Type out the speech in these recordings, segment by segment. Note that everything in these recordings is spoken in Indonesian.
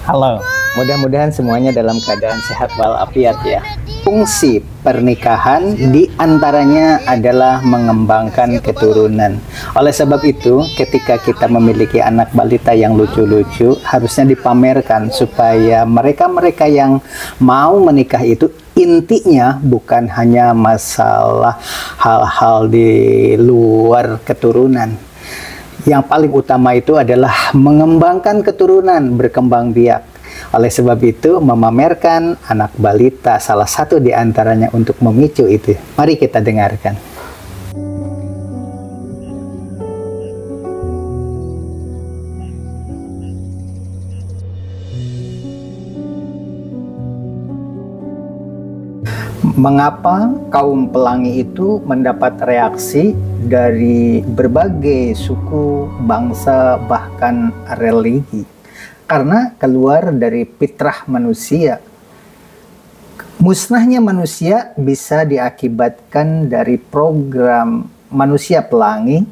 Halo, mudah-mudahan semuanya dalam keadaan sehat walafiat ya. Fungsi pernikahan diantaranya adalah mengembangkan keturunan. Oleh sebab itu, ketika kita memiliki anak balita yang lucu-lucu, harusnya dipamerkan supaya mereka-mereka yang mau menikah itu intinya bukan hanya masalah hal-hal di luar keturunan. Yang paling utama itu adalah mengembangkan keturunan berkembang biak. Oleh sebab itu, memamerkan anak balita salah satu di antaranya untuk memicu itu. Mari kita dengarkan. Mengapa kaum pelangi itu mendapat reaksi dari berbagai suku, bangsa, bahkan religi? Karena keluar dari fitrah manusia. Musnahnya manusia bisa diakibatkan dari program manusia pelangi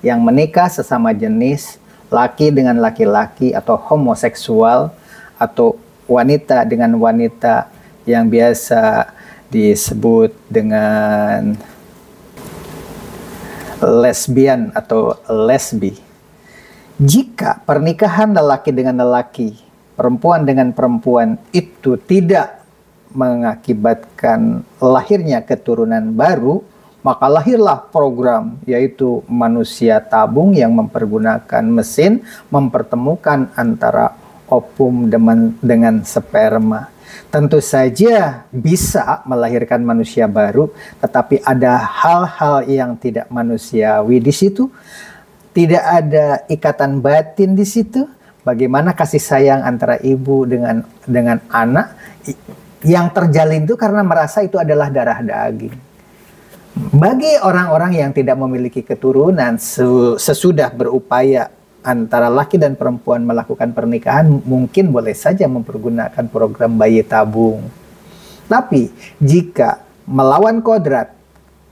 yang menikah sesama jenis, laki dengan laki-laki atau homoseksual, atau wanita dengan wanita yang biasa disebut dengan lesbian atau lesbi. Jika pernikahan lelaki dengan lelaki, perempuan dengan perempuan itu tidak mengakibatkan lahirnya keturunan baru, maka lahirlah program, yaitu manusia tabung yang mempergunakan mesin mempertemukan antara ovum dengan sperma. Tentu saja bisa melahirkan manusia baru, tetapi ada hal-hal yang tidak manusiawi di situ. Tidak ada ikatan batin di situ. Bagaimana kasih sayang antara ibu dengan anak yang terjalin itu karena merasa itu adalah darah daging. Bagi orang-orang yang tidak memiliki keturunan, sesudah berupaya antara laki dan perempuan melakukan pernikahan, mungkin boleh saja mempergunakan program bayi tabung. Tapi jika melawan kodrat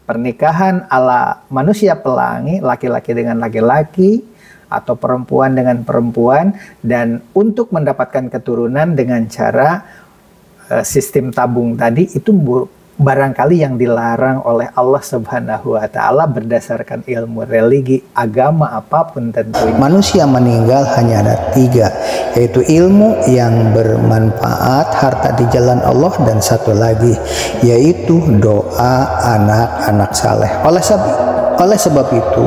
pernikahan ala manusia pelangi, laki-laki dengan laki-laki atau perempuan dengan perempuan, dan untuk mendapatkan keturunan dengan cara sistem tabung tadi, itu barangkali yang dilarang oleh Allah Subhanahu wa Ta'ala berdasarkan ilmu religi, agama apapun tentunya. Manusia meninggal hanya ada 3, yaitu ilmu yang bermanfaat, harta di jalan Allah, dan satu lagi yaitu doa anak-anak saleh. Oleh sebab itu,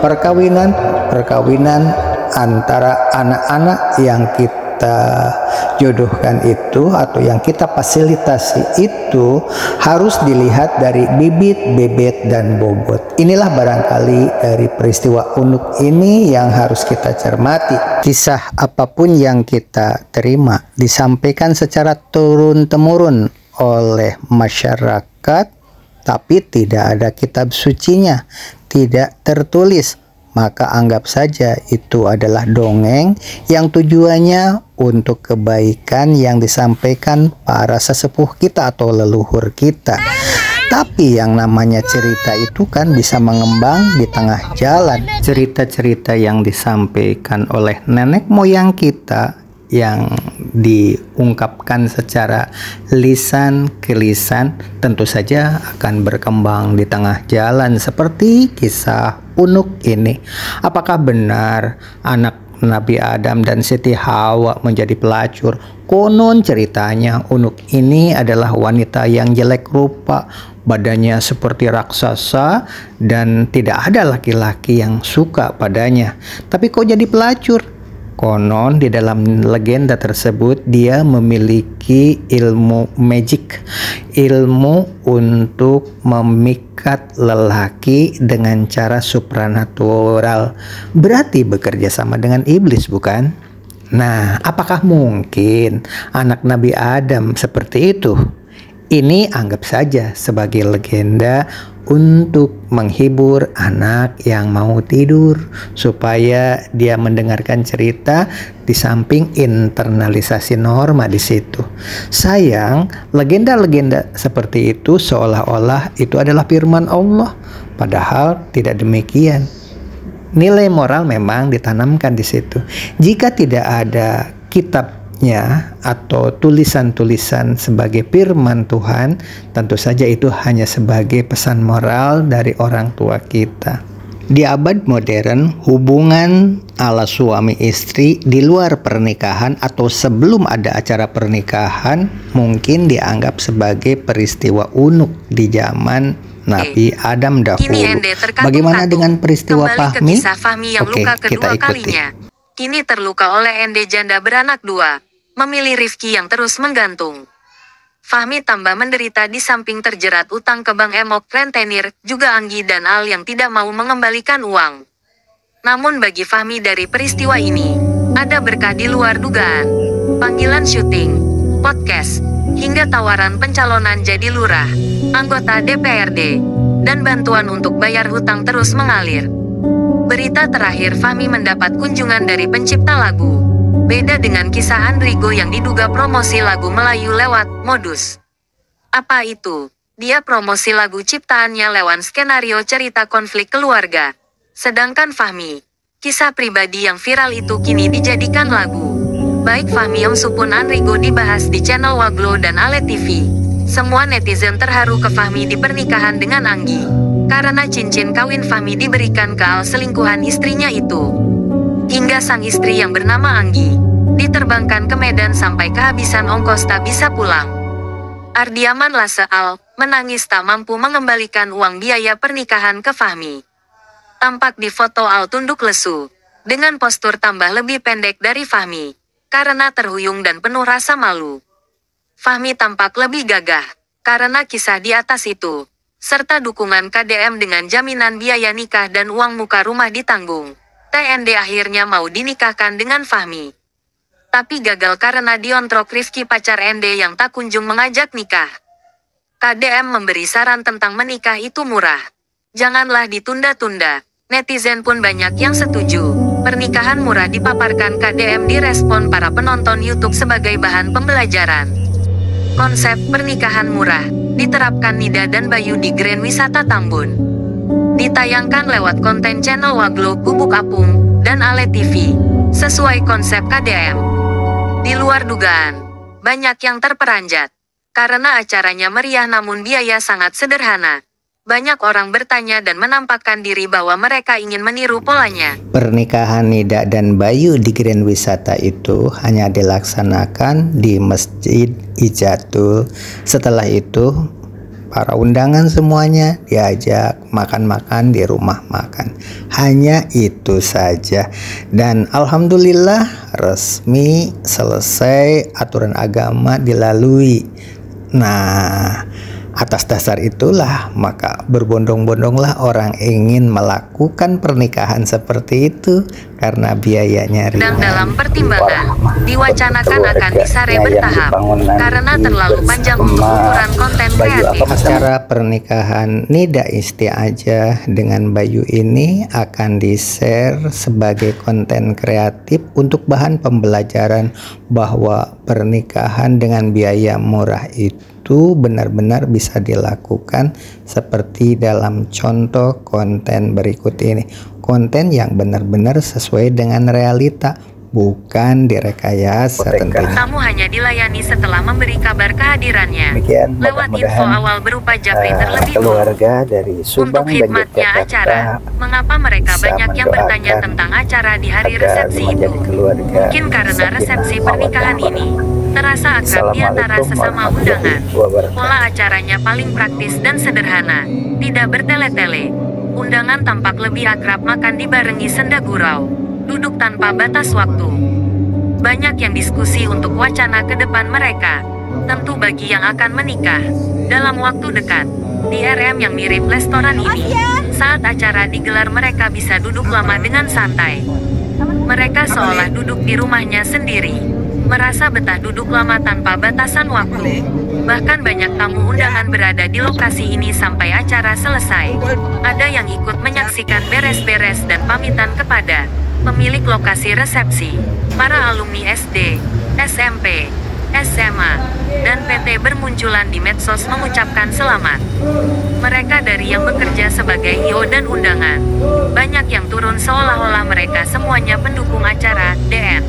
perkawinan antara anak-anak yang kita jodohkan itu atau yang kita fasilitasi itu harus dilihat dari bibit, bebet, dan bobot. Inilah barangkali dari peristiwa unik ini yang harus kita cermati. Kisah apapun yang kita terima disampaikan secara turun-temurun oleh masyarakat, tapi tidak ada kitab sucinya, tidak tertulis, maka anggap saja itu adalah dongeng yang tujuannya untuk kebaikan yang disampaikan para sesepuh kita atau leluhur kita. Tapi yang namanya cerita itu kan bisa mengembang di tengah jalan. Cerita-cerita yang disampaikan oleh nenek moyang kita yang diungkapkan secara lisan ke lisan tentu saja akan berkembang di tengah jalan seperti kisah Unuk ini. Apakah benar anak Nabi Adam dan Siti Hawa menjadi pelacur? Konon ceritanya Unuk ini adalah wanita yang jelek rupa, badannya seperti raksasa, dan tidak ada laki-laki yang suka padanya. Tapi kok jadi pelacur? Konon di dalam legenda tersebut dia memiliki ilmu magic, ilmu untuk memikat lelaki dengan cara supranatural. Berarti bekerja sama dengan iblis, bukan? Nah, apakah mungkin anak Nabi Adam seperti itu? Ini anggap saja sebagai legenda untuk menghibur anak yang mau tidur supaya dia mendengarkan cerita di samping internalisasi norma di situ. Sayang, legenda-legenda seperti itu seolah-olah itu adalah firman Allah, padahal tidak demikian. Nilai moral memang ditanamkan di situ. Jika tidak ada kitab atau tulisan-tulisan sebagai firman Tuhan, tentu saja itu hanya sebagai pesan moral dari orang tua kita. Di abad modern, hubungan ala suami istri di luar pernikahan atau sebelum ada acara pernikahan mungkin dianggap sebagai peristiwa unuk di zaman Nabi Adam dahulu. Bagaimana dengan peristiwa Fahmi? Oke, kita ikuti. Kini terluka oleh Ende janda beranak 2, memilih Rifki yang terus menggantung. Fahmi tambah menderita di samping terjerat utang ke Bank Emok Rentenir, juga Anggi dan Al yang tidak mau mengembalikan uang. Namun bagi Fahmi dari peristiwa ini, ada berkah di luar dugaan. Panggilan syuting, podcast, hingga tawaran pencalonan jadi lurah, anggota DPRD, dan bantuan untuk bayar hutang terus mengalir. Berita terakhir Fahmi mendapat kunjungan dari pencipta lagu. Beda dengan kisah Andrigo yang diduga promosi lagu Melayu lewat modus. Apa itu? Dia promosi lagu ciptaannya lewat skenario cerita konflik keluarga. Sedangkan Fahmi, kisah pribadi yang viral itu kini dijadikan lagu. Baik Fahmi maupun Andrigo dibahas di channel Waglo dan Ale TV. Semua netizen terharu ke Fahmi di pernikahan dengan Anggi, karena cincin kawin Fahmi diberikan ke Al selingkuhan istrinya itu. Hingga sang istri yang bernama Anggi diterbangkan ke Medan sampai kehabisan ongkos tak bisa pulang. Ardiaman Lase Al menangis tak mampu mengembalikan uang biaya pernikahan ke Fahmi. Tampak di foto Al tunduk lesu, dengan postur tambah lebih pendek dari Fahmi, karena terhuyung dan penuh rasa malu. Fahmi tampak lebih gagah, karena kisah di atas itu, serta dukungan KDM dengan jaminan biaya nikah dan uang muka rumah ditanggung. TND akhirnya mau dinikahkan dengan Fahmi. Tapi gagal karena diontrok Rifki pacar ND yang tak kunjung mengajak nikah. KDM memberi saran tentang menikah itu murah. Janganlah ditunda-tunda. Netizen pun banyak yang setuju. Pernikahan murah dipaparkan KDM direspon para penonton YouTube sebagai bahan pembelajaran. Konsep pernikahan murah diterapkan Nida dan Bayu di Grand Wisata Tambun. Ditayangkan lewat konten channel Waglo, Gubuk Apung, dan Ale TV, sesuai konsep KDM. Di luar dugaan, banyak yang terperanjat. Karena acaranya meriah namun biaya sangat sederhana. Banyak orang bertanya dan menampakkan diri bahwa mereka ingin meniru polanya. Pernikahan Nida dan Bayu di Grand Wisata itu hanya dilaksanakan di Masjid Ijatul. Setelah itu, para undangan semuanya diajak makan-makan di rumah makan. Hanya itu saja. Dan alhamdulillah resmi selesai aturan agama dilalui. Nah, atas dasar itulah maka berbondong-bondonglah orang ingin melakukan pernikahan seperti itu karena biayanya ringan. Dan dalam pertimbangan, diwacanakan akan disare bertahap karena terlalu panjang untuk ukuran konten kreatif. Acara pernikahan Nida Isti'ajah dengan Bayu ini akan di-share sebagai konten kreatif untuk bahan pembelajaran bahwa pernikahan dengan biaya murah itu benar-benar bisa dilakukan seperti dalam contoh konten berikut ini. Konten yang benar-benar sesuai dengan realita, bukan direkayasa tentunya. Tamu hanya dilayani setelah memberi kabar kehadirannya. Demikian, lewat info awal berupa japri terlebih keluarga dari Subang untuk hikmatnya acara, mengapa mereka banyak yang bertanya tentang acara di hari resepsi itu? Mungkin karena resepsi pernikahan ini terasa akrab di antara sesama undangan. Pola acaranya paling praktis dan sederhana, tidak bertele-tele. Undangan tampak lebih akrab makan dibarengi senda gurau, duduk tanpa batas waktu. Banyak yang diskusi untuk wacana ke depan mereka, tentu bagi yang akan menikah dalam waktu dekat. Di RM yang mirip restoran ini, saat acara digelar mereka bisa duduk lama dengan santai. Mereka seolah duduk di rumahnya sendiri, merasa betah duduk lama tanpa batasan waktu. Bahkan banyak tamu undangan berada di lokasi ini sampai acara selesai. Ada yang ikut menyaksikan beres-beres dan pamitan kepada pemilik lokasi resepsi. Para alumni SD, SMP, SMA, dan PT bermunculan di medsos mengucapkan selamat. Mereka dari yang bekerja sebagai I.O. dan undangan. Banyak yang turun seolah-olah mereka semuanya pendukung acara DN.